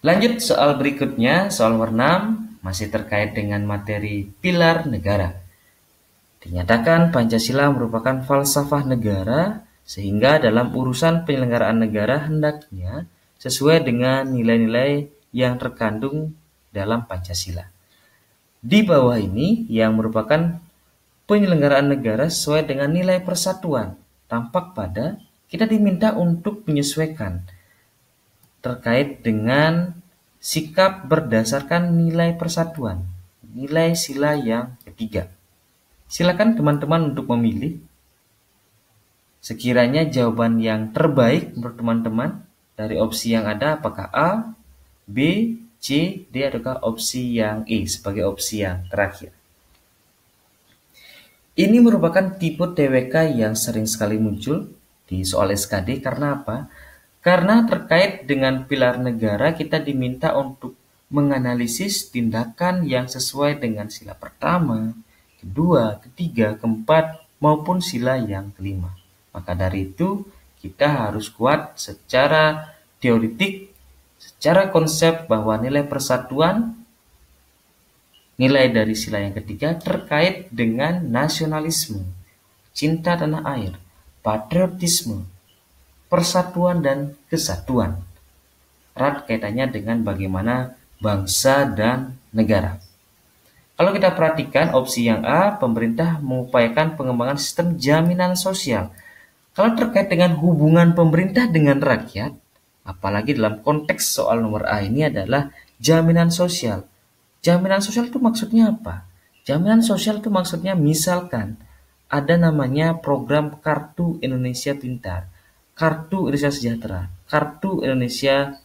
Lanjut soal berikutnya, soal nomor 6, masih terkait dengan materi pilar negara. Dinyatakan Pancasila merupakan falsafah negara, sehingga dalam urusan penyelenggaraan negara hendaknya sesuai dengan nilai-nilai yang terkandung dalam Pancasila. Di bawah ini yang merupakan penyelenggaraan negara sesuai dengan nilai persatuan. Tampak pada kita diminta untuk menyesuaikan terkait dengan sikap berdasarkan nilai persatuan, nilai sila yang ketiga. Silakan teman-teman untuk memilih sekiranya jawaban yang terbaik menurut teman-teman dari opsi yang ada, apakah A, B, C, D, ataukah opsi yang E sebagai opsi yang terakhir. Ini merupakan tipe TWK yang sering sekali muncul di soal SKD. Karena apa? Karena terkait dengan pilar negara, kita diminta untuk menganalisis tindakan yang sesuai dengan sila pertama, kedua, ketiga, keempat, maupun sila yang kelima. Maka dari itu, kita harus kuat secara teoritik, secara konsep bahwa nilai persatuan, nilai dari sila yang ketiga terkait dengan nasionalisme, cinta tanah air, patriotisme, persatuan dan kesatuan. Erat kaitannya dengan bagaimana bangsa dan negara. Kalau kita perhatikan opsi yang A, pemerintah mengupayakan pengembangan sistem jaminan sosial. Kalau terkait dengan hubungan pemerintah dengan rakyat, apalagi dalam konteks soal nomor A ini adalah jaminan sosial. Jaminan sosial itu maksudnya apa? Jaminan sosial itu maksudnya misalkan ada namanya program Kartu Indonesia Pintar, Kartu Indonesia Sejahtera, Kartu Indonesia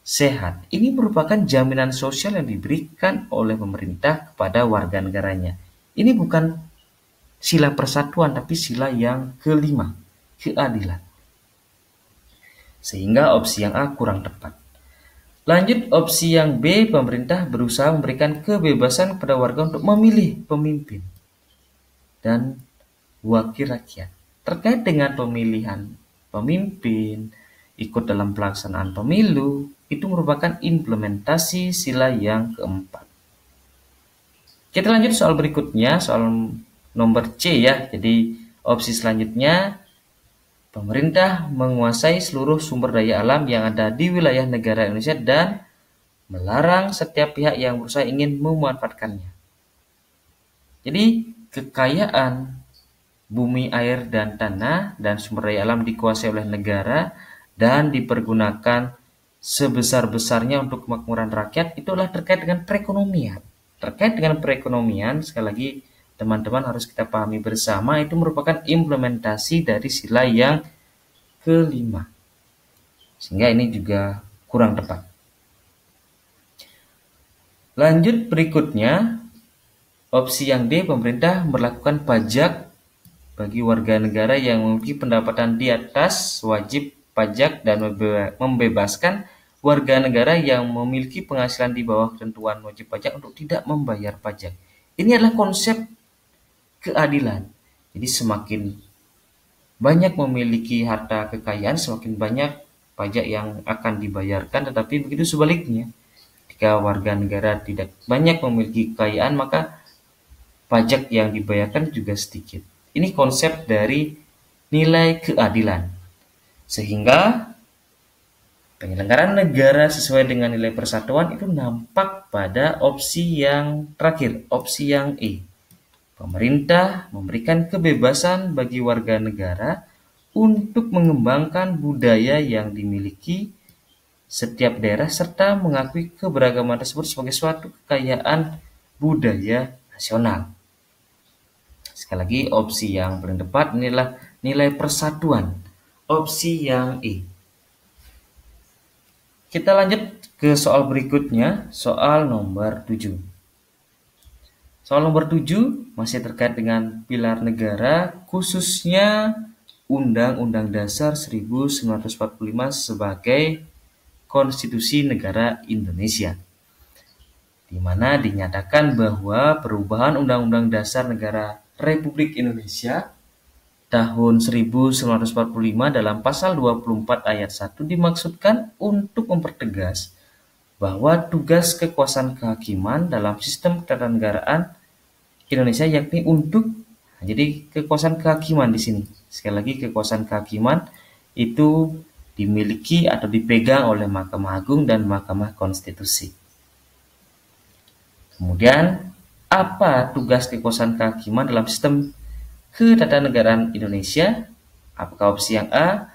Sehat. Ini merupakan jaminan sosial yang diberikan oleh pemerintah kepada warga negaranya. Ini bukan sila persatuan, tapi sila yang kelima, keadilan. Sehingga opsi yang A kurang tepat. Lanjut opsi yang B, pemerintah berusaha memberikan kebebasan kepada warga untuk memilih pemimpin dan wakil rakyat. Terkait dengan pemilihan pemimpin, ikut dalam pelaksanaan pemilu, itu merupakan implementasi sila yang keempat. Kita lanjut soal berikutnya, soal nomor C ya. Jadi opsi selanjutnya, pemerintah menguasai seluruh sumber daya alam yang ada di wilayah negara Indonesia dan melarang setiap pihak yang berusaha ingin memanfaatkannya. Jadi kekayaan bumi, air, dan tanah dan sumber daya alam dikuasai oleh negara dan dipergunakan sebesar-besarnya untuk kemakmuran rakyat, itulah terkait dengan perekonomian. Terkait dengan perekonomian, sekali lagi teman-teman harus kita pahami bersama, itu merupakan implementasi dari sila yang kelima. Sehingga ini juga kurang tepat. Lanjut berikutnya, opsi yang D, pemerintah melakukan pajak bagi warga negara yang memiliki pendapatan di atas wajib pajak dan membebaskan warga negara yang memiliki penghasilan di bawah ketentuan wajib pajak untuk tidak membayar pajak. Ini adalah konsep keadilan. Jadi semakin banyak memiliki harta kekayaan, semakin banyak pajak yang akan dibayarkan, tetapi begitu sebaliknya. Jika warga negara tidak banyak memiliki kekayaan, maka pajak yang dibayarkan juga sedikit. Ini konsep dari nilai keadilan. Sehingga penyelenggaraan negara sesuai dengan nilai persatuan itu nampak pada opsi yang terakhir, opsi yang E. Pemerintah memberikan kebebasan bagi warga negara untuk mengembangkan budaya yang dimiliki setiap daerah serta mengakui keberagaman tersebut sebagai suatu kekayaan budaya nasional. Sekali lagi, opsi yang paling tepat inilah nilai persatuan, opsi yang E. Kita lanjut ke soal berikutnya, soal nomor 7. Soal nomor 7 masih terkait dengan pilar negara, khususnya Undang-Undang Dasar 1945 sebagai Konstitusi Negara Indonesia, di mana dinyatakan bahwa perubahan Undang-Undang Dasar Negara Republik Indonesia tahun 1945 dalam pasal 24 ayat 1 dimaksudkan untuk mempertegas bahwa tugas kekuasaan kehakiman dalam sistem ketatanegaraan Indonesia yakni untuk, jadi kekuasaan kehakiman di sini. Sekali lagi, kekuasaan kehakiman itu dimiliki atau dipegang oleh Mahkamah Agung dan Mahkamah Konstitusi. Kemudian, apa tugas kekuasaan kehakiman dalam sistem ketatanegaraan Indonesia? Apakah opsi yang A,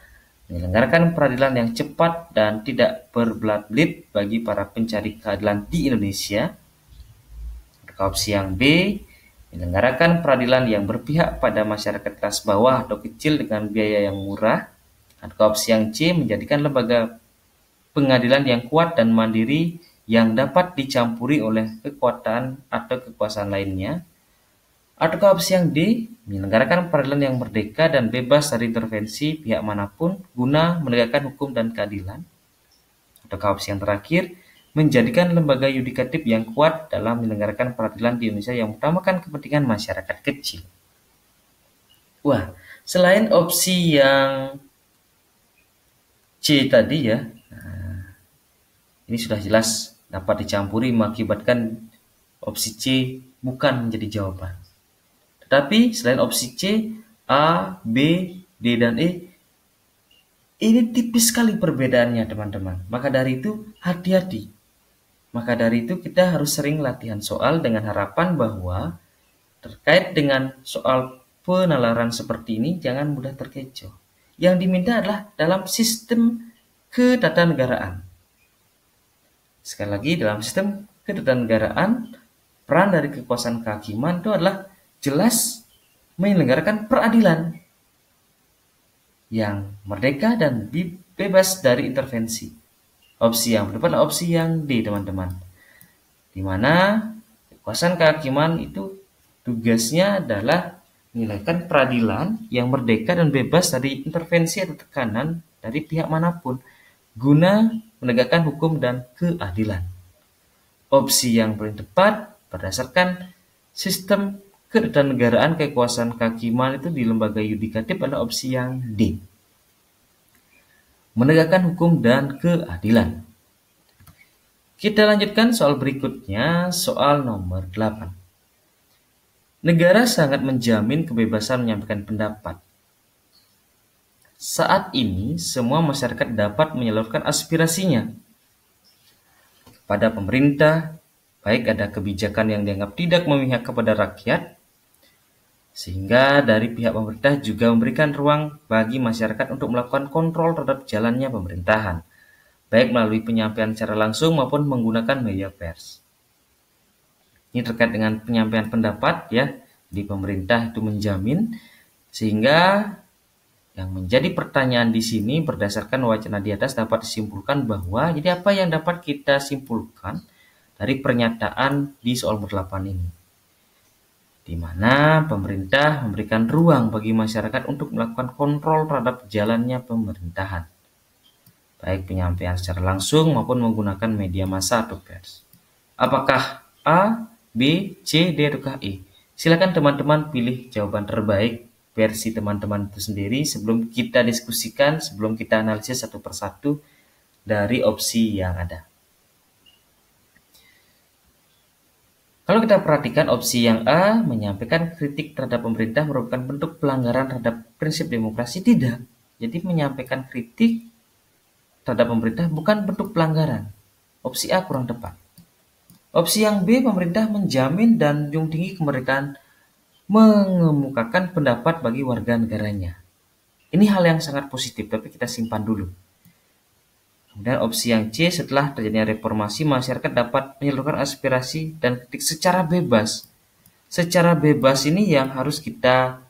menyelenggarakan peradilan yang cepat dan tidak berbelat-belit bagi para pencari keadilan di Indonesia? Apakah opsi yang B, menyelenggarakan peradilan yang berpihak pada masyarakat kelas bawah atau kecil dengan biaya yang murah? Atau opsi yang C, menjadikan lembaga pengadilan yang kuat dan mandiri yang dapat dicampuri oleh kekuatan atau kekuasaan lainnya? Atau opsi yang D, menyelenggarakan peradilan yang merdeka dan bebas dari intervensi pihak manapun guna menegakkan hukum dan keadilan? Atau opsi yang terakhir, menjadikan lembaga yudikatif yang kuat dalam menyelenggarakan peradilan di Indonesia yang mengutamakan kepentingan masyarakat kecil? Wah, selain opsi yang C tadi ya, ini sudah jelas dapat dicampuri mengakibatkan opsi C bukan menjadi jawaban. Tetapi selain opsi C, A, B, D, dan E, ini tipis sekali perbedaannya teman-teman. Maka dari itu hati-hati. Maka dari itu kita harus sering latihan soal dengan harapan bahwa terkait dengan soal penalaran seperti ini jangan mudah terkecoh. Yang diminta adalah dalam sistem ketatanegaraan. Sekali lagi, dalam sistem ketatanegaraan, peran dari kekuasaan kehakiman itu adalah jelas menyelenggarakan peradilan yang merdeka dan bebas dari intervensi. Opsi yang tepat adalah opsi yang D, teman-teman. Di mana kekuasaan kehakiman itu tugasnya adalah menyelenggarakan peradilan yang merdeka dan bebas dari intervensi atau tekanan dari pihak manapun guna menegakkan hukum dan keadilan. Opsi yang paling tepat berdasarkan sistem ketatanegaraan kekuasaan kehakiman itu di lembaga yudikatif adalah opsi yang D, menegakkan hukum dan keadilan. Kita lanjutkan soal berikutnya, soal nomor 8. Negara sangat menjamin kebebasan menyampaikan pendapat. Saat ini, semua masyarakat dapat menyalurkan aspirasinya kepada pemerintah, baik ada kebijakan yang dianggap tidak memihak kepada rakyat, sehingga dari pihak pemerintah juga memberikan ruang bagi masyarakat untuk melakukan kontrol terhadap jalannya pemerintahan, baik melalui penyampaian secara langsung maupun menggunakan media pers. Ini terkait dengan penyampaian pendapat ya, di pemerintah itu menjamin, sehingga yang menjadi pertanyaan di sini berdasarkan wacana di atas dapat disimpulkan bahwa, jadi apa yang dapat kita simpulkan dari pernyataan di soal nomor 8 ini? Di mana pemerintah memberikan ruang bagi masyarakat untuk melakukan kontrol terhadap jalannya pemerintahan, baik penyampaian secara langsung maupun menggunakan media massa atau pers. Apakah A, B, C, D, atau E? Silakan teman-teman pilih jawaban terbaik versi teman-teman itu sendiri sebelum kita diskusikan, sebelum kita analisis satu persatu dari opsi yang ada. Kalau kita perhatikan opsi yang A, menyampaikan kritik terhadap pemerintah merupakan bentuk pelanggaran terhadap prinsip demokrasi, tidak. Jadi menyampaikan kritik terhadap pemerintah bukan bentuk pelanggaran. Opsi A kurang tepat. Opsi yang B, pemerintah menjamin dan junjung tinggi kemerdekaan mengemukakan pendapat bagi warga negaranya. Ini hal yang sangat positif, tapi kita simpan dulu. Kemudian opsi yang C, setelah terjadinya reformasi, masyarakat dapat menyalurkan aspirasi dan kritik secara bebas. Secara bebas ini yang harus kita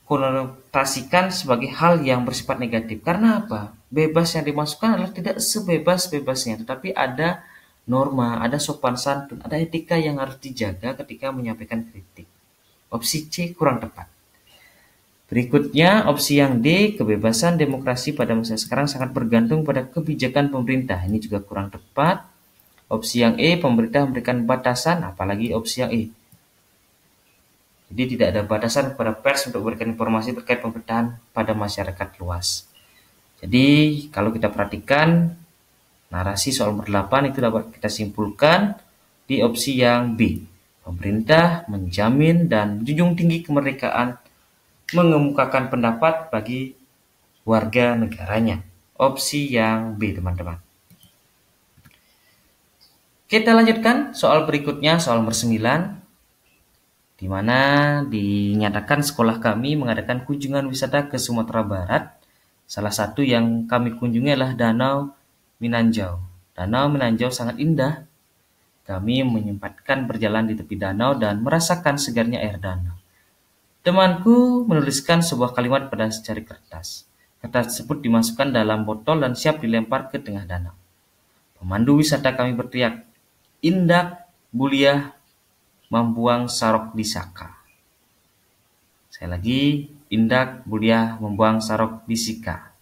konotasikan sebagai hal yang bersifat negatif. Karena apa? Bebas yang dimasukkan adalah tidak sebebas-bebasnya, tetapi ada norma, ada sopan santun, ada etika yang harus dijaga ketika menyampaikan kritik. Opsi C kurang tepat. Berikutnya, opsi yang D, kebebasan demokrasi pada masa sekarang sangat bergantung pada kebijakan pemerintah. Ini juga kurang tepat. Opsi yang E, pemerintah memberikan batasan, apalagi opsi yang E. Jadi tidak ada batasan kepada pers untuk memberikan informasi terkait pemerintahan pada masyarakat luas. Jadi kalau kita perhatikan, Narasi soal nomor 8 itu dapat kita simpulkan di opsi yang B. Pemerintah menjamin dan menjunjung tinggi kemerdekaan mengemukakan pendapat bagi warga negaranya. Opsi yang B, teman-teman. Kita lanjutkan soal berikutnya, soal nomor 9, di mana dinyatakan sekolah kami mengadakan kunjungan wisata ke Sumatera Barat. Salah satu yang kami kunjungi adalah Danau Minanjau. Danau Minanjau sangat indah. Kami menyempatkan berjalan di tepi danau dan merasakan segarnya air danau. Temanku menuliskan sebuah kalimat pada secari kertas. Kertas tersebut dimasukkan dalam botol dan siap dilempar ke tengah danau. Pemandu wisata kami berteriak, "Indak Buliah membuang sarok di Saka." Sekali lagi, Indak Buliah membuang sarok di Sika.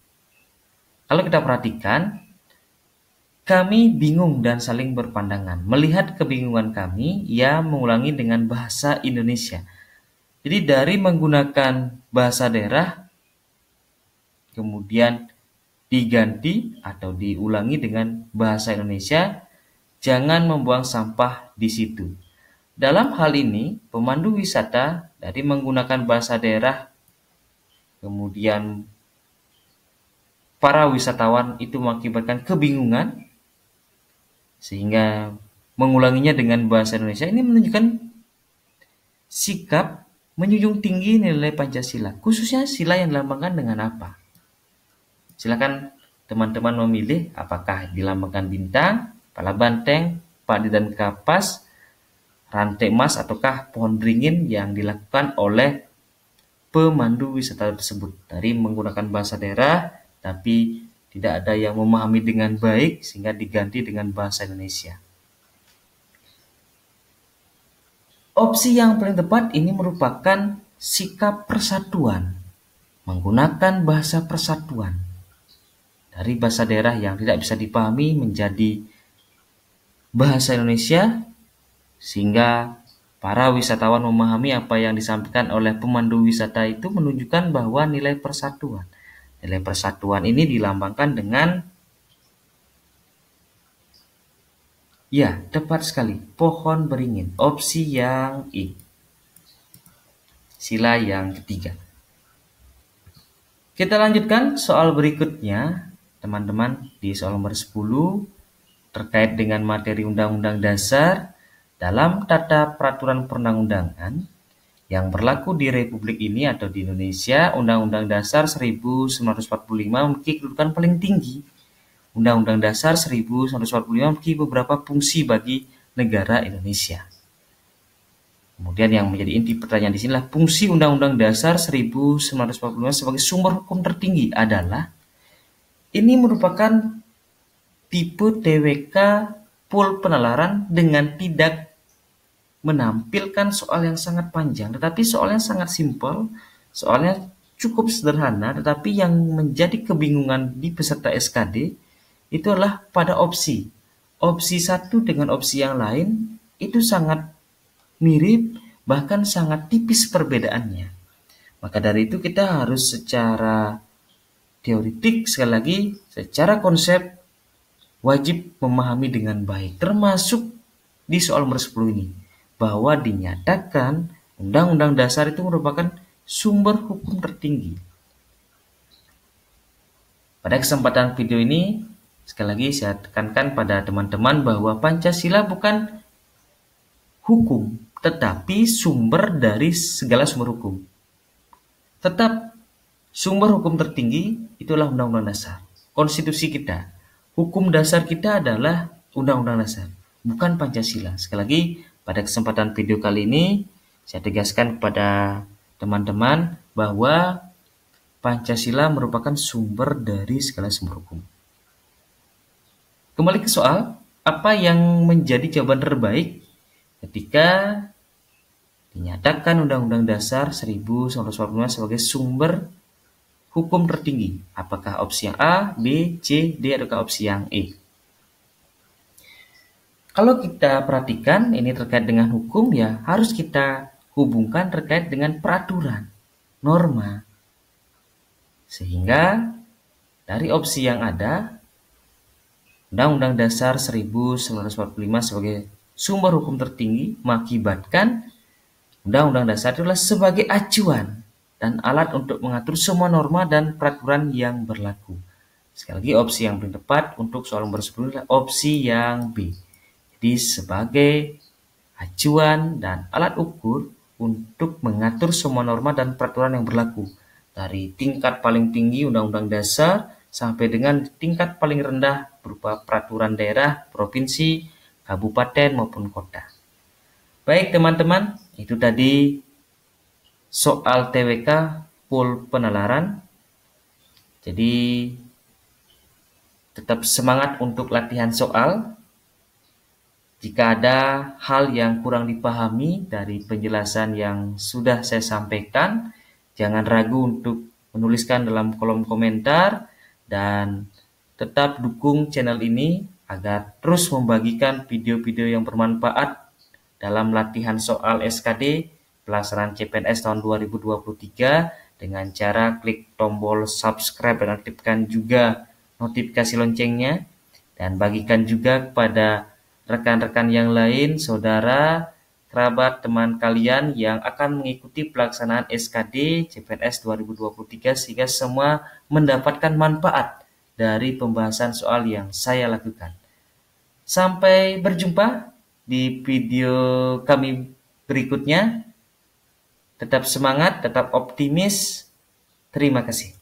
Kalau kita perhatikan, kami bingung dan saling berpandangan. Melihat kebingungan kami, ia mengulangi dengan bahasa Indonesia. Jadi dari menggunakan bahasa daerah, kemudian diganti atau diulangi dengan bahasa Indonesia, jangan membuang sampah di situ. Dalam hal ini, pemandu wisata dari menggunakan bahasa daerah, kemudian para wisatawan itu mengakibatkan kebingungan, sehingga mengulanginya dengan bahasa Indonesia. Ini menunjukkan sikap menjunjung tinggi nilai Pancasila, khususnya sila yang dilambangkan dengan apa. Silakan teman-teman memilih apakah dilambangkan bintang, kepala banteng, padi dan kapas, rantai emas, ataukah pohon beringin yang dilakukan oleh pemandu wisata tersebut. Dari menggunakan bahasa daerah, tapi tidak ada yang memahami dengan baik sehingga diganti dengan bahasa Indonesia. Opsi yang paling tepat ini merupakan sikap persatuan, menggunakan bahasa persatuan. Dari bahasa daerah yang tidak bisa dipahami menjadi bahasa Indonesia, sehingga para wisatawan memahami apa yang disampaikan oleh pemandu wisata itu menunjukkan bahwa nilai persatuan. Nilai persatuan ini dilambangkan dengan, ya, tepat sekali, pohon beringin. Opsi yang I. Sila yang ketiga. Kita lanjutkan soal berikutnya, teman-teman, di soal nomor 10 terkait dengan materi Undang-Undang Dasar dalam tata peraturan perundang-undangan yang berlaku di Republik ini atau di Indonesia. Undang-Undang Dasar 1945 memiliki kedudukan paling tinggi. Undang-Undang Dasar 1945 memiliki beberapa fungsi bagi negara Indonesia. Kemudian yang menjadi inti pertanyaan di sinilah fungsi Undang-Undang Dasar 1945 sebagai sumber hukum tertinggi adalah, ini merupakan tipe TWK full penalaran dengan tidak menampilkan soal yang sangat panjang, tetapi soalnya sangat simpel, soalnya cukup sederhana, tetapi yang menjadi kebingungan di peserta SKD itu adalah pada opsi. Opsi satu dengan opsi yang lain itu sangat mirip, bahkan sangat tipis perbedaannya. Maka dari itu kita harus secara teoritik, sekali lagi, secara konsep wajib memahami dengan baik, termasuk di soal nomor 10 ini, bahwa dinyatakan Undang-Undang Dasar itu merupakan sumber hukum tertinggi. Pada kesempatan video ini, sekali lagi saya tekankan pada teman-teman bahwa Pancasila bukan hukum, tetapi sumber dari segala sumber hukum. Tetap sumber hukum tertinggi itulah Undang-Undang Dasar, konstitusi kita. Hukum dasar kita adalah Undang-Undang Dasar, bukan Pancasila. Sekali lagi, pada kesempatan video kali ini, saya tegaskan kepada teman-teman bahwa Pancasila merupakan sumber dari segala sumber hukum. Kembali ke soal, apa yang menjadi jawaban terbaik ketika dinyatakan Undang-Undang Dasar 1945 sebagai sumber hukum tertinggi? Apakah opsi yang A, B, C, D, atau opsi yang E? Kalau kita perhatikan ini terkait dengan hukum, ya harus kita hubungkan terkait dengan peraturan, norma. Sehingga dari opsi yang ada, Undang-Undang Dasar 1945 sebagai sumber hukum tertinggi mengakibatkan Undang-Undang Dasar adalah sebagai acuan dan alat untuk mengatur semua norma dan peraturan yang berlaku. Sekali lagi, opsi yang paling tepat untuk soal nomor 10 adalah opsi yang B. Jadi sebagai acuan dan alat ukur untuk mengatur semua norma dan peraturan yang berlaku. Dari tingkat paling tinggi Undang-Undang Dasar sampai dengan tingkat paling rendah berupa peraturan daerah, provinsi, kabupaten maupun kota. Baik teman-teman, itu tadi soal TWK full penalaran. Jadi tetap semangat untuk latihan soal. Jika ada hal yang kurang dipahami dari penjelasan yang sudah saya sampaikan, jangan ragu untuk menuliskan dalam kolom komentar dan tetap dukung channel ini agar terus membagikan video-video yang bermanfaat dalam latihan soal SKD pelaksanaan CPNS tahun 2023 dengan cara klik tombol subscribe dan aktifkan juga notifikasi loncengnya, dan bagikan juga kepada rekan-rekan yang lain, saudara, kerabat, teman kalian yang akan mengikuti pelaksanaan SKD CPNS 2023 sehingga semua mendapatkan manfaat dari pembahasan soal yang saya lakukan. Sampai berjumpa di video kami berikutnya. Tetap semangat, tetap optimis. Terima kasih.